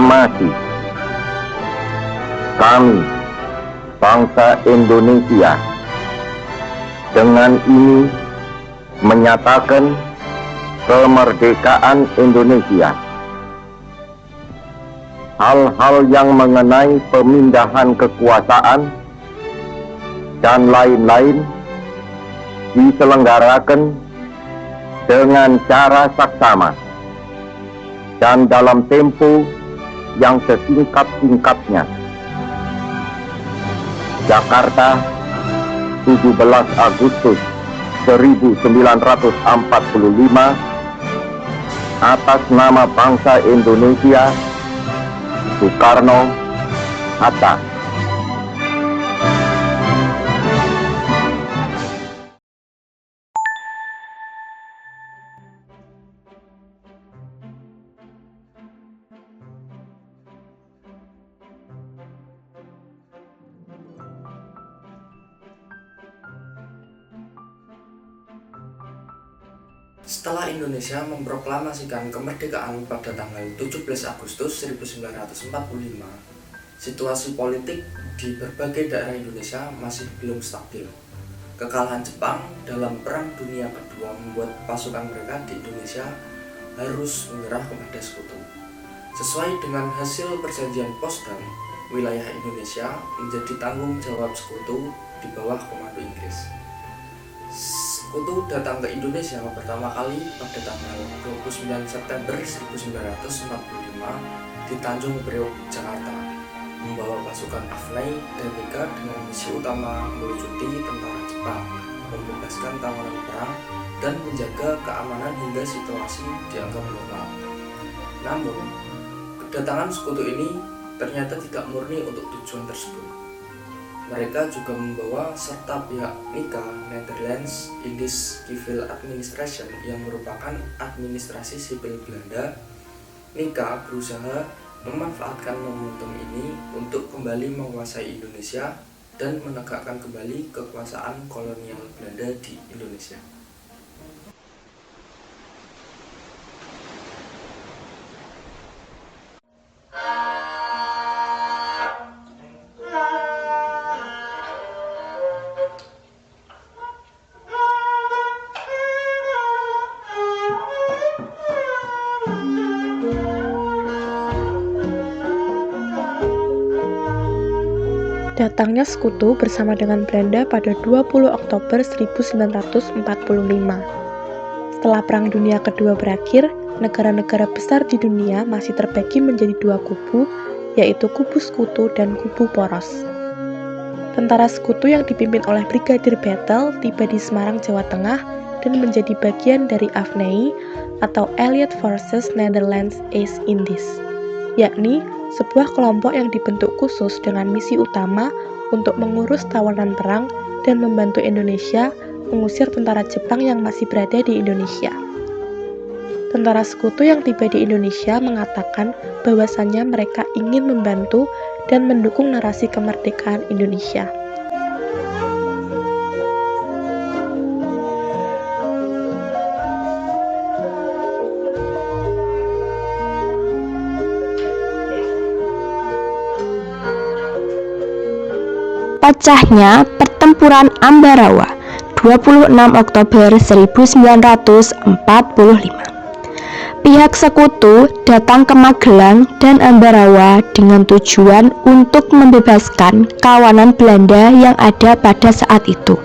proklamasi. Kami, bangsa Indonesia, dengan ini menyatakan kemerdekaan Indonesia. Hal-hal yang mengenai pemindahan kekuasaan dan lain-lain diselenggarakan dengan cara saksama dan dalam tempo yang sesingkat-singkatnya. Jakarta, 17 Agustus 1945, atas nama bangsa Indonesia, Soekarno-Hatta. Setelah Indonesia memproklamasikan kemerdekaan pada tanggal 17 Agustus 1945, situasi politik di berbagai daerah Indonesia masih belum stabil. Kekalahan Jepang dalam Perang Dunia Kedua membuat pasukan mereka di Indonesia harus menyerah kepada sekutu. Sesuai dengan hasil perjanjian Potsdam, wilayah Indonesia menjadi tanggung jawab sekutu di bawah komando Inggris. Sekutu datang ke Indonesia pertama kali pada tanggal 29 September 1945 di Tanjung Priok, Jakarta, membawa pasukan Afnei dan Nika dengan misi utama melucuti tentara Jepang, membebaskan tawanan perang, dan menjaga keamanan hingga situasi dianggap normal. Namun, kedatangan sekutu ini ternyata tidak murni untuk tujuan tersebut. Mereka juga membawa serta pihak Nika, Netherlands Indisch Civil Administration, yang merupakan administrasi sipil Belanda. Nika berusaha memanfaatkan momentum ini untuk kembali menguasai Indonesia dan menegakkan kembali kekuasaan kolonial Belanda di Indonesia. Datangnya sekutu bersama dengan Belanda pada 20 Oktober 1945. Setelah Perang Dunia Kedua berakhir, negara-negara besar di dunia masih terbagi menjadi dua kubu, yaitu kubu sekutu dan kubu poros. Tentara sekutu yang dipimpin oleh Brigadir Bethel tiba di Semarang, Jawa Tengah, dan menjadi bagian dari Afnei atau Allied Forces Netherlands East Indies, yakni sebuah kelompok yang dibentuk khusus dengan misi utama untuk mengurus tawanan perang dan membantu Indonesia mengusir tentara Jepang yang masih berada di Indonesia. Tentara sekutu yang tiba di Indonesia mengatakan bahwasannya mereka ingin membantu dan mendukung narasi kemerdekaan Indonesia. Pecahnya Pertempuran Ambarawa 26 Oktober 1945. Pihak sekutu datang ke Magelang dan Ambarawa dengan tujuan untuk membebaskan kawanan Belanda yang ada pada saat itu.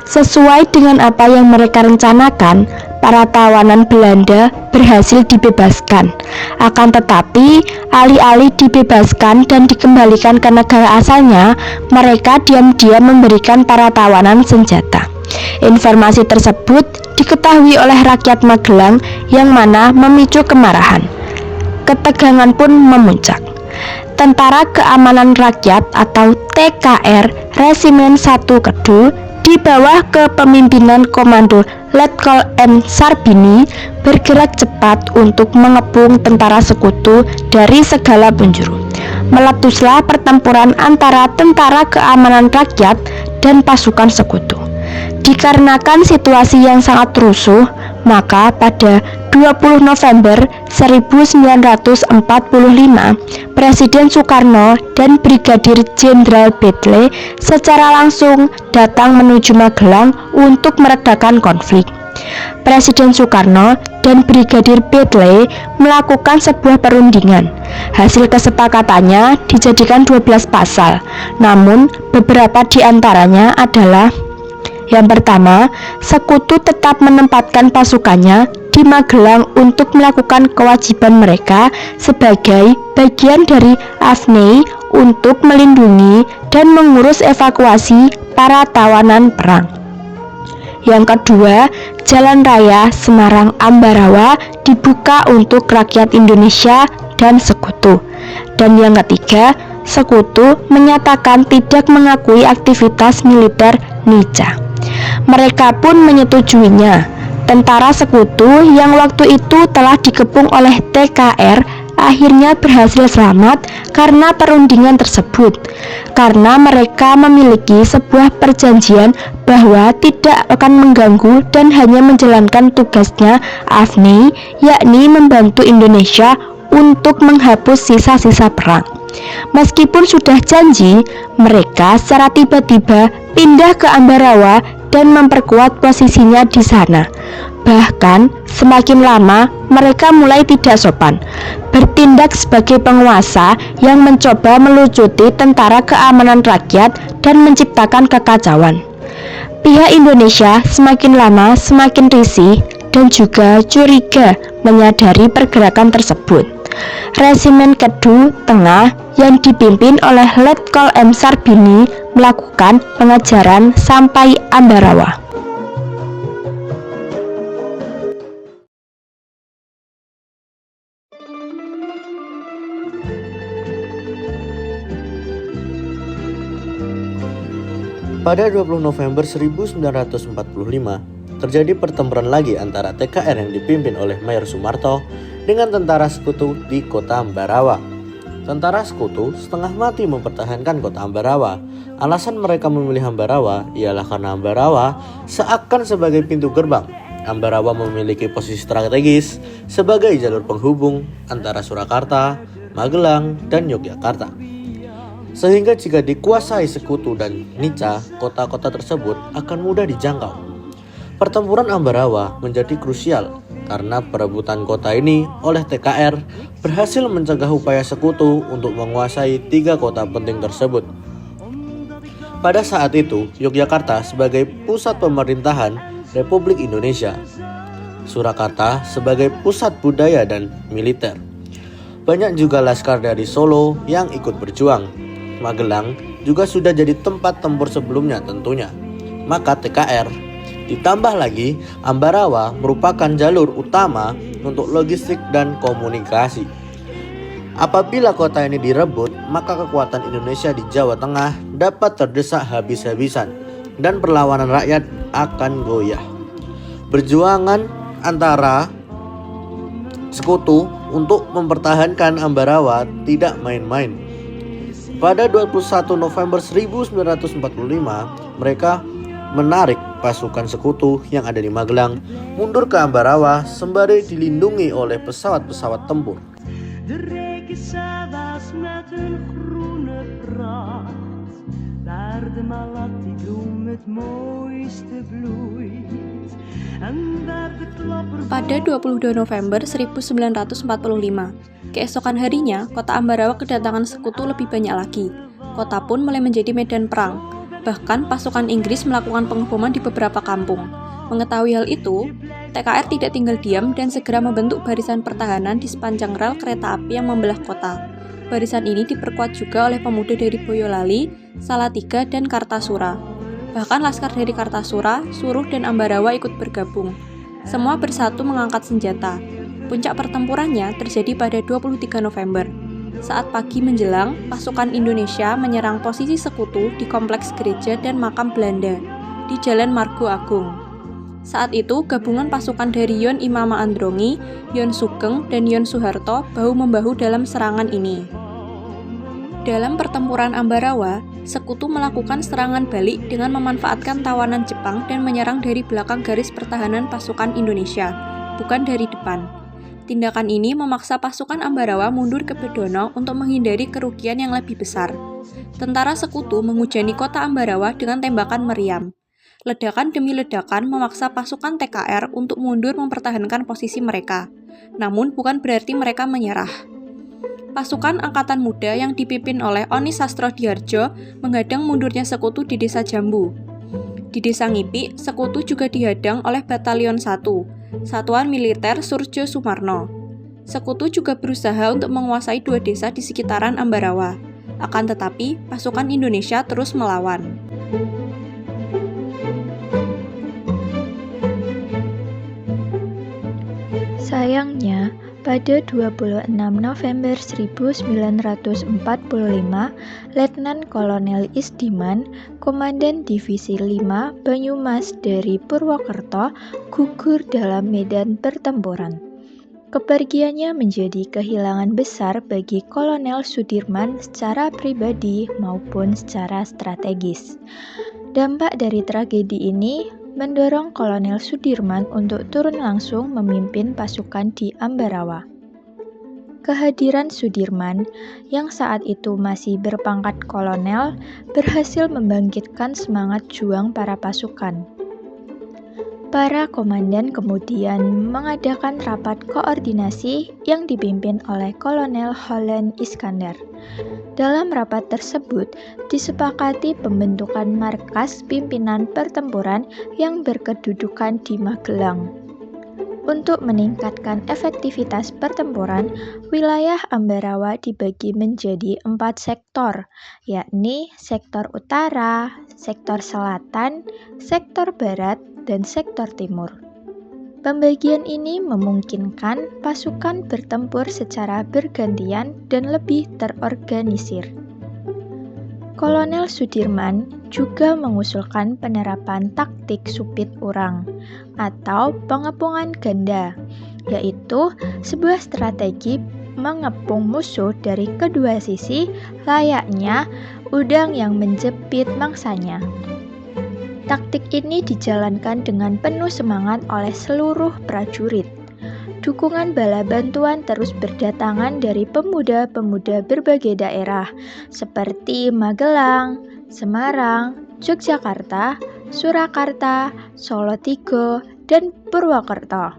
Sesuai dengan apa yang mereka rencanakan, para tawanan Belanda berhasil dibebaskan. Akan tetapi, alih-alih dibebaskan dan dikembalikan ke negara asalnya, mereka diam-diam memberikan para tawanan senjata. Informasi tersebut diketahui oleh rakyat Magelang yang mana memicu kemarahan. Ketegangan pun memuncak. Tentara Keamanan Rakyat atau TKR Resimen 1 Kedu di bawah kepemimpinan Komando Letkol M. Sarbini bergerak cepat untuk mengepung tentara sekutu dari segala penjuru. Meletuslah pertempuran antara Tentara Keamanan Rakyat dan pasukan sekutu. Dikarenakan situasi yang sangat rusuh, maka pada 20 November 1945, Presiden Soekarno dan Brigadir Jenderal Bethlen secara langsung datang menuju Magelang untuk meredakan konflik. Presiden Soekarno dan Brigadir Bethlen melakukan sebuah perundingan. Hasil kesepakatannya dijadikan 12 pasal, namun beberapa di antaranya adalah: yang pertama, Sekutu tetap menempatkan pasukannya di Magelang untuk melakukan kewajiban mereka sebagai bagian dari AFNI untuk melindungi dan mengurus evakuasi para tawanan perang. Yang kedua, Jalan Raya Semarang-Ambarawa dibuka untuk rakyat Indonesia dan Sekutu. Dan yang ketiga, Sekutu menyatakan tidak mengakui aktivitas militer NICA. Mereka pun menyetujuinya. Tentara Sekutu yang waktu itu telah dikepung oleh TKR akhirnya berhasil selamat karena perundingan tersebut, karena mereka memiliki sebuah perjanjian bahwa tidak akan mengganggu dan hanya menjalankan tugasnya AFNI, yakni membantu Indonesia untuk menghapus sisa-sisa perang. Meskipun sudah janji, mereka secara tiba-tiba pindah ke Ambarawa dan memperkuat posisinya di sana. Bahkan semakin lama mereka mulai tidak sopan, bertindak sebagai penguasa yang mencoba melucuti tentara keamanan rakyat dan menciptakan kekacauan. Pihak Indonesia semakin lama semakin risih dan juga curiga menyadari pergerakan tersebut. Resimen Kedu Tengah yang dipimpin oleh Letkol M. Sarbini melakukan pengejaran sampai Ambarawa. Pada 20 November 1945, terjadi pertempuran lagi antara TKR yang dipimpin oleh Mayor Soemarto dengan tentara Sekutu di kota Ambarawa. Tentara Sekutu setengah mati mempertahankan kota Ambarawa. Alasan mereka memilih Ambarawa ialah karena Ambarawa seakan sebagai pintu gerbang. Ambarawa memiliki posisi strategis sebagai jalur penghubung antara Surakarta, Magelang, dan Yogyakarta. Sehingga jika dikuasai Sekutu dan NICA, kota-kota tersebut akan mudah dijangkau. Pertempuran Ambarawa menjadi krusial karena perebutan kota ini oleh TKR berhasil mencegah upaya Sekutu untuk menguasai 3 kota penting tersebut. Pada saat itu, Yogyakarta sebagai pusat pemerintahan Republik Indonesia, Surakarta sebagai pusat budaya dan militer. Banyak juga laskar dari Solo yang ikut berjuang. Magelang juga sudah jadi tempat tempur sebelumnya tentunya. Maka TKR ditambah lagi Ambarawa merupakan jalur utama untuk logistik dan komunikasi. Apabila kota ini direbut, maka kekuatan Indonesia di Jawa Tengah dapat terdesak habis-habisan dan perlawanan rakyat akan goyah. Perjuangan antara Sekutu untuk mempertahankan Ambarawa tidak main-main. Pada 21 November 1945, mereka menarik pasukan Sekutu yang ada di Magelang mundur ke Ambarawa sembari dilindungi oleh pesawat-pesawat tempur. De rijke Sava's met hun groene pracht, waar de malatiebloem het mooiste bloeit. En waar de klapper... Pada 22 November 1945, keesokan harinya, kota Ambarawa kedatangan Sekutu lebih banyak lagi. Kota pun mulai menjadi medan perang. Bahkan pasukan Inggris melakukan pengeboman di beberapa kampung. Mengetahui hal itu, TKR tidak tinggal diam dan segera membentuk barisan pertahanan di sepanjang rel kereta api yang membelah kota. Barisan ini diperkuat juga oleh pemuda dari Boyolali, Salatiga, dan Kartasura. Bahkan laskar dari Kartasura, Suruh, dan Ambarawa ikut bergabung. Semua bersatu mengangkat senjata. Puncak pertempurannya terjadi pada 23 November. Saat pagi menjelang, pasukan Indonesia menyerang posisi Sekutu di kompleks gereja dan makam Belanda di Jalan Margo Agung. Saat itu, gabungan pasukan dari Yon Imama Androngi, Yon Sugeng, dan Yon Soeharto bahu-membahu dalam serangan ini. Dalam pertempuran Ambarawa, Sekutu melakukan serangan balik dengan memanfaatkan tawanan Jepang dan menyerang dari belakang garis pertahanan pasukan Indonesia, bukan dari depan. Tindakan ini memaksa pasukan Ambarawa mundur ke Bedono untuk menghindari kerugian yang lebih besar. Tentara Sekutu menghujani kota Ambarawa dengan tembakan meriam. Ledakan demi ledakan memaksa pasukan TKR untuk mundur mempertahankan posisi mereka. Namun bukan berarti mereka menyerah. Pasukan Angkatan Muda yang dipimpin oleh Oni Sastrodiyardjo menghadang mundurnya Sekutu di Desa Jambu. Di Desa Ngipi, Sekutu juga dihadang oleh Batalion 1, Satuan Militer Surjo Sumarno. Sekutu juga berusaha untuk menguasai 2 desa di sekitaran Ambarawa. Akan tetapi, pasukan Indonesia terus melawan. Sayangnya, pada 26 November 1945, Letnan Kolonel Isdiman, Komandan Divisi 5 Banyumas dari Purwokerto, gugur dalam medan pertempuran. Kepergiannya menjadi kehilangan besar bagi Kolonel Sudirman secara pribadi maupun secara strategis. Dampak dari tragedi ini mendorong Kolonel Sudirman untuk turun langsung memimpin pasukan di Ambarawa. Kehadiran Sudirman, yang saat itu masih berpangkat kolonel, berhasil membangkitkan semangat juang para pasukan. Para komandan kemudian mengadakan rapat koordinasi yang dipimpin oleh Kolonel Holland Iskandar. Dalam rapat tersebut disepakati pembentukan markas pimpinan pertempuran yang berkedudukan di Magelang. Untuk meningkatkan efektivitas pertempuran, wilayah Ambarawa dibagi menjadi 4 sektor, yakni sektor utara, sektor selatan, sektor barat, dan sektor timur. Pembagian ini memungkinkan pasukan bertempur secara bergantian dan lebih terorganisir. Kolonel Sudirman juga mengusulkan penerapan taktik supit urang atau pengepungan ganda, yaitu sebuah strategi mengepung musuh dari kedua sisi layaknya udang yang menjepit mangsanya. Taktik ini dijalankan dengan penuh semangat oleh seluruh prajurit. Dukungan bala bantuan terus berdatangan dari pemuda-pemuda berbagai daerah seperti Magelang, Semarang, Yogyakarta, Surakarta, Solotigo, dan Purwokerto.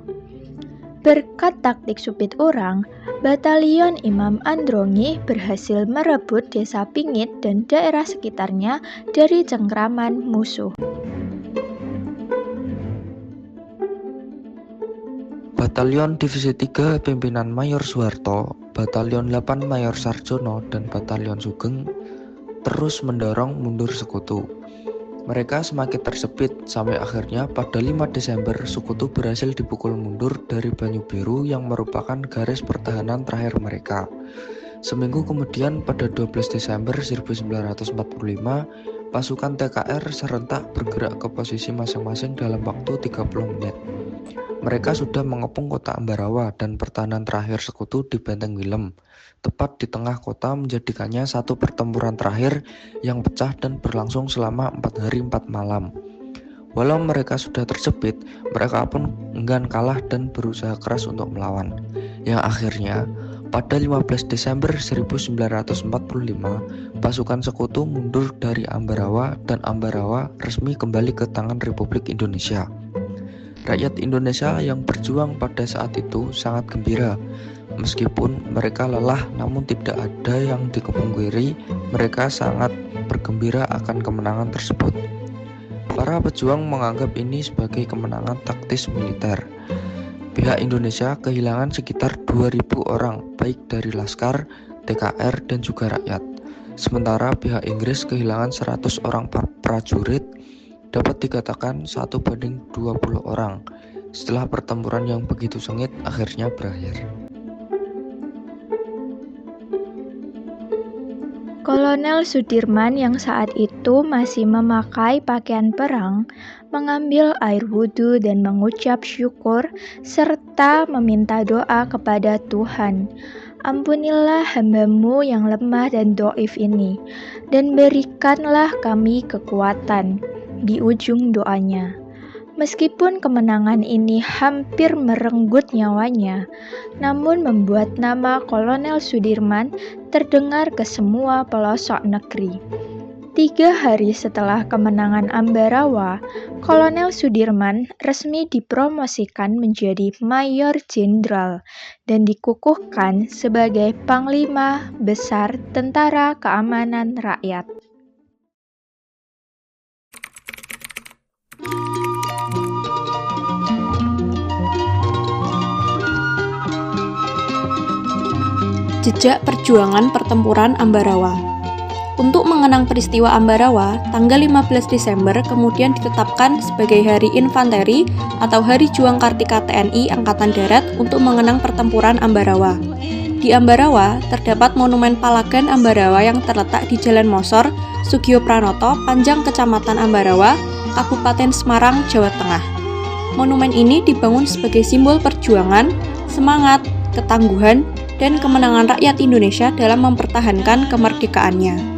Berkat taktik supit urang, Batalion Imam Androngi berhasil merebut Desa Pingit dan daerah sekitarnya dari cengkraman musuh. Batalion Divisi 3 pimpinan Mayor Soeharto, Batalion 8 Mayor Sarjono, dan Batalion Sugeng terus mendorong mundur Sekutu. Mereka semakin tersepit sampai akhirnya pada 5 Desember Sekutu berhasil dipukul mundur dari Banyu-Biru yang merupakan garis pertahanan terakhir mereka. Seminggu kemudian pada 12 Desember 1945, pasukan TKR serentak bergerak ke posisi masing-masing dalam waktu 30 menit. Mereka sudah mengepung kota Ambarawa dan pertahanan terakhir Sekutu di Benteng Willem, tepat di tengah kota, menjadikannya satu pertempuran terakhir yang pecah dan berlangsung selama 4 hari 4 malam. Walau mereka sudah terjepit, mereka pun enggan kalah dan berusaha keras untuk melawan. Yang akhirnya, pada 15 Desember 1945, pasukan Sekutu mundur dari Ambarawa dan Ambarawa resmi kembali ke tangan Republik Indonesia. Rakyat Indonesia yang berjuang pada saat itu sangat gembira. Meskipun mereka lelah, namun tidak ada yang dikepungkiri, mereka sangat bergembira akan kemenangan tersebut. Para pejuang menganggap ini sebagai kemenangan taktis militer. Pihak Indonesia kehilangan sekitar 2.000 orang, baik dari laskar, TKR, dan juga rakyat. Sementara pihak Inggris kehilangan 100 orang prajurit, dapat dikatakan 1:20 orang. Setelah pertempuran yang begitu sengit akhirnya berakhir. Kolonel Sudirman yang saat itu masih memakai pakaian perang, mengambil air wudhu dan mengucap syukur, serta meminta doa kepada Tuhan. Ampunilah hamba-Mu yang lemah dan dhaif ini, dan berikanlah kami kekuatan. Di ujung doanya, Meskipun kemenangan ini hampir merenggut nyawanya, namun membuat nama Kolonel Sudirman terdengar ke semua pelosok negeri. 3 hari setelah kemenangan Ambarawa, Kolonel Sudirman resmi dipromosikan menjadi Mayor Jenderal dan dikukuhkan sebagai Panglima Besar Tentara Keamanan Rakyat. Jejak perjuangan pertempuran Ambarawa. Untuk mengenang peristiwa Ambarawa, tanggal 15 Desember kemudian ditetapkan sebagai Hari Infanteri atau Hari Juang Kartika TNI Angkatan Darat untuk mengenang pertempuran Ambarawa. Di Ambarawa, terdapat Monumen Palagan Ambarawa yang terletak di Jalan Mosor, Sugio Pranoto, Panjang Kecamatan Ambarawa, Kabupaten Semarang, Jawa Tengah. Monumen ini dibangun sebagai simbol perjuangan, semangat, ketangguhan, dan kemenangan rakyat Indonesia dalam mempertahankan kemerdekaannya.